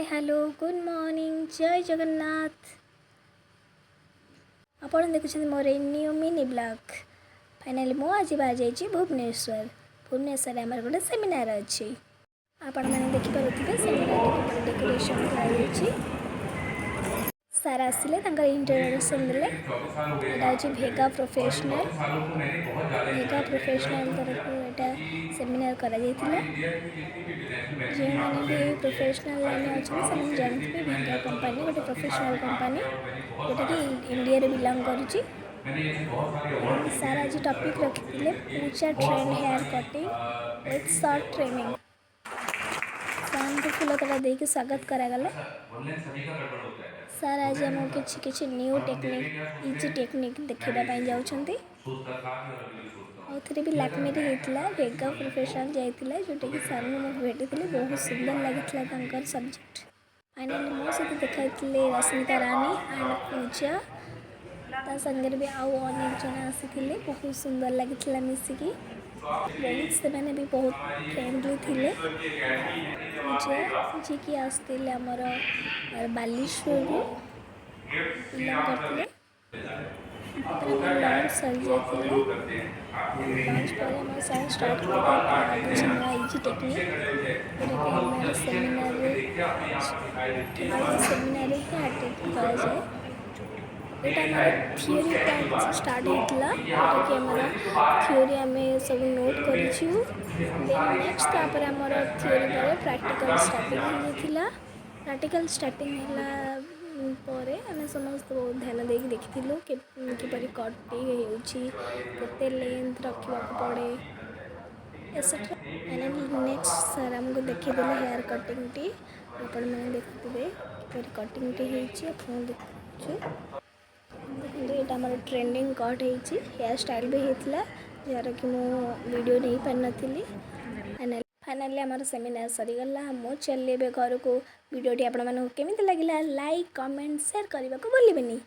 Hello good morning जय जगन्नाथ। आपण देखुछन मोर न्यू मिनी ब्लॉग। फाइनली मो आज बाहर जाइए भुवनेश्वर आमर गोटे सेमिनार अच्छी आपण मैंने देखिपे सेमिनार डेकोरेशन कर सार आसिले इंट्रोडक्शन देले। एटा हूँ भेगा प्रोफेशनल तरफ एटा सेमिनार करा जायतिला। जो मैंने भी प्रोफेशनल लाइन अच्छे से जानते भेगा कंपनी गोटे प्रोफेशनल कंपनी जोटा कि इंडिया रे बिलोंग करुच्ची। सार आज टॉपिक रखी Puja trend hair cutting with short trimming. फूल तोड़ा देके स्वागत करागला। सार आज आम किसी न्यू टेक्निक इजी टेक्निक देखापी जाऊँगी। आउे भी लाक्मे होता भेगा प्रोफेशनल जाइला जोटा कि सार भेटी बहुत सुंदर लगी सब्जेक्ट। फाइनली मो सहित देखाई रश्मिता रानी एंड पूजा ता संगे भी आउ अनेक जन आसी बहुत सुंदर लगी मिसिकी बहुत से भी बहुत फ्रेंडली थे। पूजा जी की आसते आमर बालेश्वर बिलोंग करते लंच सरी जाइए। लंच पर सारे स्टार्ट कर नुआ इजी टेक्निक जोटा कि सेमिनार ही अटेंड कराए। यहाँ थियोरी पार्ट स्टार्ट होता जोटा कि थियोरी आम सब नोट करूँ। नेक्स्ट तापर आमर थियोरी पर प्रैक्टिकल स्टार्टिंग होता। प्रैक्टिकल स्टार्टिंग है आम समस्त बहुत ध्यान देकी देखिलु किपरि कटिंग होते लेंथ रखा पड़े एक्सेट्रा। नेक्स्ट सर आमको देखीदे हेयर कटिंग टी आपण मैंने देखुए किपरि कटिंग टी देखु देखिए यहाँ आम ट्रेंडिंग कट होती हेयर स्टाइल भी होता जार कि वीडियो नहीं पार नी। फाइनली आम सेमिनार सरीगला मो चलिए घर को। वीडियोटी आपको केमी लगे लाइक कमेंट शेयर करने को भूलें।